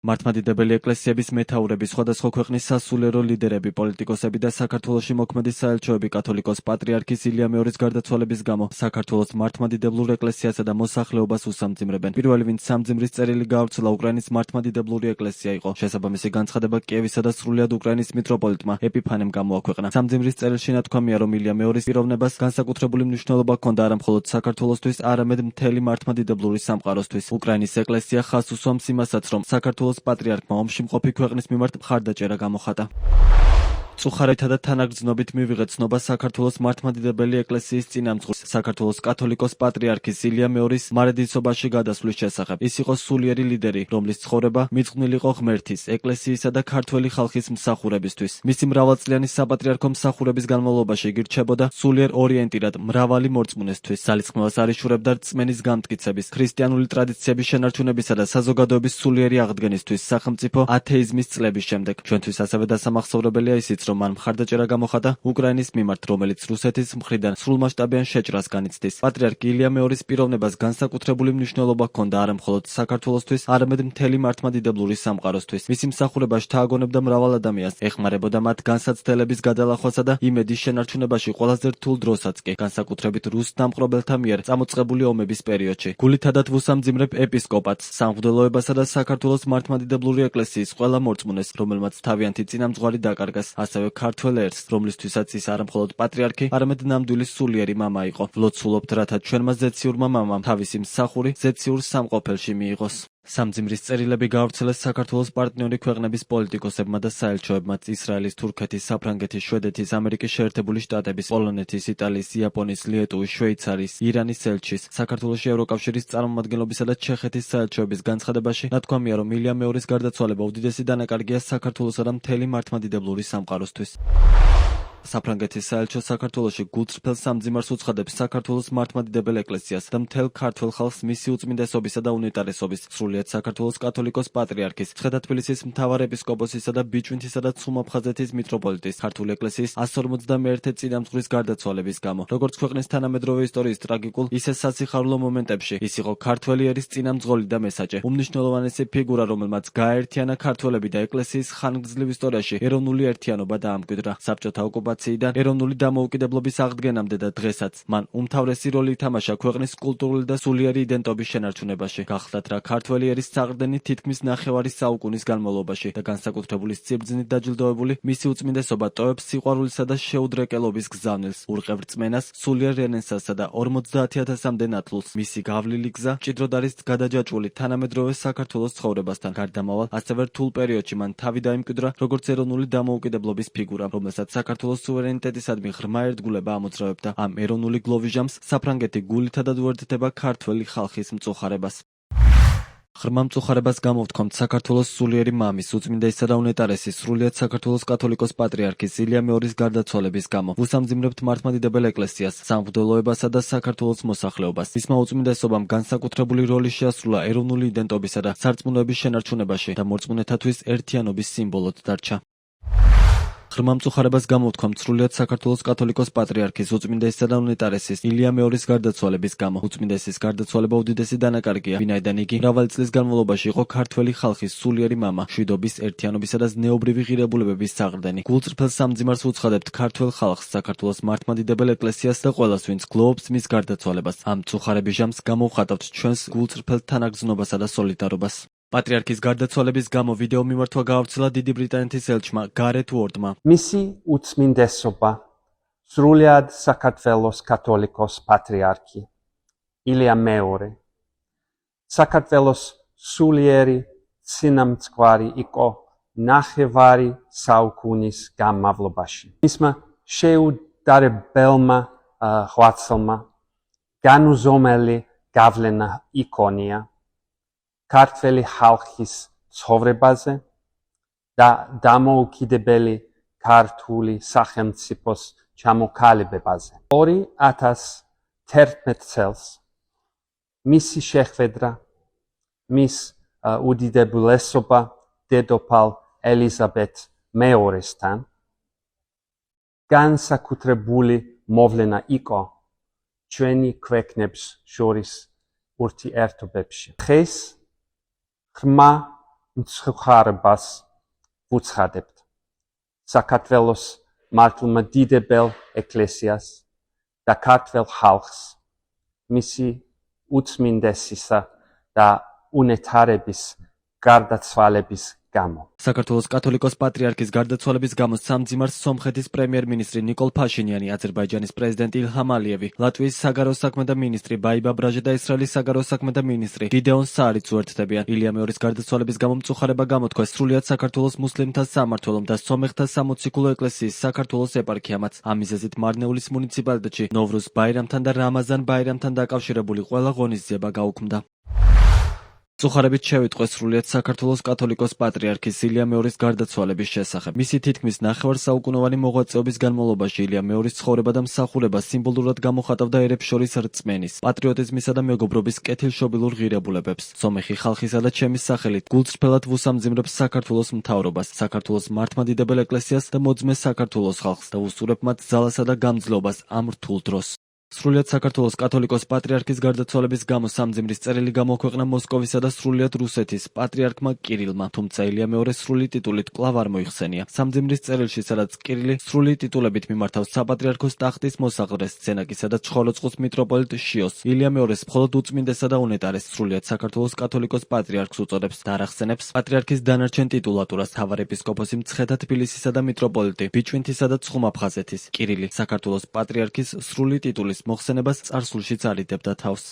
მართლმადიდებელი ეკლესიების მეთაურები, სხვადასხვა ქვეყნის სასულიერო ლიდერები, პოლიტიკოსები და საქართველოში მოქმედი საელჩოები კათოლიკოს პატრიარქის ილია მეორის გარდაცვალების გამო საქართველოს მართლმადიდებლურ ეკლესიასა და მოსახლეობას უსამძიმრებენ. პირველი, ვინც სამძიმრის წერილი გაავრცელა უკრაინის მართლმადიდებლური ეკლესია იყო. შესაბამისი განცხადება კიევისა და სრულიად უკრაინის მიტროპოლიტმა ეპიფანემ გამოაქვეყნა. სამძიმრის წერილში ნათქვამია, რომ ილია მეორის პიროვნებას განსაკუთრებული მნიშვნელობა ჰქონდა არა მხოლოდ საქართველოსთვის, არამედ მთელი მართლმადიდებლური სამყაროსთვის. უკრაინის ეკლესია ხაზს უსვამს იმასაც, რომ საქართველოს პატრიარქმა ომში მყოფი ქვეყნის მიმართ მხარდაჭერა გამოხატა. წუხარეთა და თანაგრძნობით მივიღეთ ცნობა საქართველოს მართლმადიდებელი ეკლესიის წინამძღვრს, საქართველოს კათოლიკოს პატრიარქის ილია მეორის მარადისობაში გადასვლის შესახებ. ის იყო სულიერი ლიდერი, რომლის ცხოვრება მიძღვნილი იყო ღმერთის, ეკლესიისა და ქართველი ხალხის მსახურებისთვის. მისი მრავალწლიანი საპატრიარქო მსახურების განმავლობაში იგი რჩებოდა სულიერ ორიენტირად მრავალი მორწმუნესთვის. ძალისხმევას არ იშურებდა რწმენის გამტკიცების, ქრისტიანული ტრადიციების შენარჩუნებისა და საზოგადოების სულიერი აღდგენისთვის სახელმწიფო ათეიზმის წლების შემდეგ. ჩვენთვის ასევე დასამახსოვრებელია ისიც, რომ მან მხარდაჭერა გამოხატა უკრაინის მიმართ, რომელიც რუსეთის მხრიდან სრულმასშტაბიან შეჭრას განიცდის. პატრიარქ ილია მეორის პიროვნებას განსაკუთრებული მნიშვნელობა ჰქონდა არა მხოლოდ საქართველოსთვის, არამედ მთელი მართლმადიდებლური სამყაროსთვის. მისი მსახურება შთააგონებდა მრავალ ადამიანს, ეხმარებოდა მათ განსაცდელების გადალახვასა და იმედის შენარჩუნებაში ყველაზე რთულ დროსაც კი, განსაკუთრებით რუს დამპყრობელთა მიერ წამოწყებული ომების პერიოდში. გულითადად ვუსამძიმრებ ეპისკოპატს, სამღვდელოებასა და საქართველოს მართლმადიდებლური ეკლესიის ყველა მორწმუნეს, რომელმაც თავიანთი წინამძღვარი დაკარგას, ასევე ქართველ ერს, რომლისთვისაც ის არა მხოლოდ პატრიარქი, არამედ ნამდვილი სულიერი მამა იყო. ვლოცულობთ, რათა ჩვენმა ზეციურმა მამამ თავისი მსახური ზეციურ სამყოფელში მიიღოს. სამძიმრის წერილები გაავრცელეს საქართველოს პარტნიორი ქვეყნების პოლიტიკოსებმა და საელჩოებმა ისრაელის, თურქეთის, საფრანგეთის, შვედეთის, ამერიკის შეერთებული შტატების, პოლონეთის, იტალიის, იაპონიის, ლიეტუვის, შვეიცარიის, ირანის ელჩის, საქართველოში ევროკავშირის წარმომადგენლობისა და ჩეხეთის საელჩოების განცხადებაში ნათქვამია, რომ ილია მეორის გარდაცვალება უდიდესი დანაკარგია საქართველოსა და მთელი მართლმადიდებლური სამყაროსთვის. საფრანგეთის საელჩო საქართველოში გულწრფელ სამძიმარს უცხადებს საქართველოს მართლმადიდებელ ეკლესიას და მთელ ქართველ ხალხს მისი უწმინდესობისა და უნიტარესობის, სრულიად საქართველოს კათოლიკოს პატრიარქის, ცხედა-თბილისის მთავარ ეპისკოპოსისა და ბიჭვინთისა და ცუმ-აფხაზეთის მიტროპოლიტის, ქართული ეკლესიის 151 წინამძღვრის გარდაცვალების გამო. როგორც ქვეყნის თანამედროვე ისტორიის ტრაგიკულ, ისე სასიხარულო მომენტებში ის იყო ქართველი ერის წინამძღოლი და მესაჭე, უმნიშვნელოვანესი ფიგურა, რომელმაც გააერთიანა ქართველები და ეკლესიის ხანგრძლივ ისტორიაში ეროვნული ერთიანობა დაამკვიდრა. საბჭოთა ოკუპაციიდან ეროვნული დამოუკიდებლობის აღდგენამდე და დღესაც მან უმთავრესი როლი ითამაშა ქვეყნის კულტურული და სულიერი იდენტობის შენარჩუნებაში. გახლდათ რა ქართველი ერის საყრდენი თითქმის ნახევარი საუკუნის განმავლობაში და განსაკუთრებული სიბრძნით დაჯილდოებული მისი უწმინდესობა ტოვებს სიყვარულისა და შეუდრეკელობის გზავნილს, ურყევრწმენას, სულიერ რენესანსსა და 50,000-მდე ნათლულს. მისი გავლილი გზა მჭიდროდ არის გადაჯაჭვული თანამედროვე საქართველოს ცხოვრებასთან. გარდამავალ ასევე რთულ პერიოდში მან თავი დაიმკვიდრა როგორც ეროვნული დამოუკიდებლობის ფიგურა, რომელსაც საქართველოს სუვერენიტეტისადმი ღრმა ერთგულება ამოძრავებდა. ამ ეროვნული გლოვიჟამს საფრანგეთი გულითადად უერთდება ქართველი ხალხის მწუხარებას. ღრმა მწუხარებას გამოვთქვამთ საქართველოს სულიერი მამის, უწმინდესისა და უნეტარესის, სრულიად საქართველოს კათოლიკოს პატრიარქის ილია მეორის გარდაცვალების გამო. ვუსამძიმრებთ მართლმადიდებელ ეკლესიას, სამღვდელოებასა და საქართველოს მოსახლეობას. მისმა უწმინდესობამ განსაკუთრებული როლი შეასრულა ეროვნული იდენტობისა და სარწმუნოების შენარჩუნებაში და მორწმუნეთათვის ერთიანობის სიმბოლოდ დარჩა. ღრმა მწუხარებას გამოვთქვამთ სრულიად საქართველოს კათოლიკოს პატრიარქის, უწმინდესისა და უნეტარესის ილია მეორის გარდაცვალების გამო. უწმინდესის გარდაცვალება უდიდესი დანაკარგია, ვინაიდან იგი მრავალი წლის განმავლობაში იყო ქართველი ხალხის სულიერი მამა, მშვიდობის, ერთიანობისა და ზნეობრივი ღირებულებების საყრდენი. გულწრფელ სამძიმარს უცხადებთ ქართველ ხალხს, საქართველოს მართლმადიდებელ ეკლესიას და ყველას, ვინც გლოვობს მის გარდაცვალებას. ამ მწუხარების ჟამს გამოვხატავთ ჩვენს გულწრფელ თანაგრძნობასა და სოლიდარობას. პატრიარქის გარდაცვალების გამო ვიდეო მიმართვა გაავრცელა დიდი ბრიტანეთის ელჩმა გარეთ უორდმა. მისი უწმინდესობა, სრულიად საქართველოს კათოლიკოს პატრიარქი ილია მეორე, საქართველოს სულიერი წინამძღვარი იყო ნახევარი საუკუნის განმავლობაში. მისმა შეუდარებელმა ღვაწლმა განუზომელი გავლენა იქონია ქართველი ხალხის ცხოვრებაზე და დამოუკიდებელი ქართული სახელმწიფოს ჩამოყალიბებაზე. 2011 წელს მისი შეხვედრა მის უდიდებულესობა დედოფალ ელიზაბეთ მეორესთან განსაკუთრებული მოვლენა იყო ჩვენი ქვეყნებს შორის ურთიერთობებში. დღეს ღრმა მცხოვრებას ვუცხადებთ. საქართველოს მართლმადიდებელ ეკლესიას და ქართველ ხალხს მისი უწმინდესისა და უნეტარების გარდაცვალების გამო. საქართველოს კათოლიკოს პატრიარქის გარდაცვალების გამო სამძიმარს სომხეთის პრემიერ-მინისტრი ნიკოლ ფაშინიანი, აზერბაიჯანის პრეზიდენტი ილჰამ ალიევი, ლატვიის საგარეო საქმეთა მინისტრი ბაიბა ბრაჟე და ისრაელის საგარეო საქმეთა მინისტრი გიდეონ საარიც უერთდებიან. ილია მეორის გარდაცვალების გამო მწუხარება გამოთქვეს სრულიად საქართველოს მუსლიმთა სამმართველომ და სომეხთა სამოციქულო ეკლესიის საქართველოს ეპარქიამაც. ამ მიზეზით მარნეულის მუნიციპალიტეტში ნოვრუზ ბაირამთან და რამაზან ბაირამთან დაკავშირებული ყველა ღონისძიება გაუქმდა. მწუხარებით შევიტყვეს სრულიად საქართველოს კათოლიკოს პატრიარქის ილია მეორის გარდაცვალების შესახებ. მისი თითქმის ნახევარსაუკუნოვანი მოღვაწეობის განმავლობაში ილია მეორის ცხოვრება და მსახურება სიმბოლურად გამოხატავდა ერებს შორის რწმენის, პატრიოტიზმისა და მეგობრობის კეთილშობილურ ღირებულებებს. სომეხი ხალხისა და ჩემის სახელით გულწრფელად ვუსამძიმრებს საქართველოს მთავრობას, საქართველოს მართლმადიდებელ ეკლესიას და მოძმე საქართველოს ხალხს და ვუსურებ მათ ძალასა და გამძლეობას ამ რთულ დროს. სრულიად საქართველოს კათოლიკოს პატრიარქის გარდაცვალების გამო სამძიმრის წერილი გამოქვეყნა მოსკოვისა და სრულიად რუსეთის პატრიარქმა კირილმა, თუმცა ილია მეორე სრული ტიტულით კვლავ არ მოიხსენია. სამძიმრის წერილში, სადაც კირილი სრული ტიტულებით მიმართავს საპატრიარქოს ტახტის მოსაყდრეს, სცენაკისა და ჩხოროწყუს მიტროპოლიტ შიოს, ილია მეორეს მხოლოდ უწმინდესა და უნეტარეს სრულიად საქართველოს კათოლიკოს პატრიარქს უწოდებს და არ ახსენებს პატრიარქის დანარჩენ ტიტულატურას, მთავარეპისკოპოსი მცხეთა თბილისისა და მიტროპოლიტი ბიჭვინთისა და ცხუმ-აფხაზეთის. კირილი საქართველოს პატრიარქის სრული ტიტულის მოხსენებას წარსულშიც არიდებდა თავს.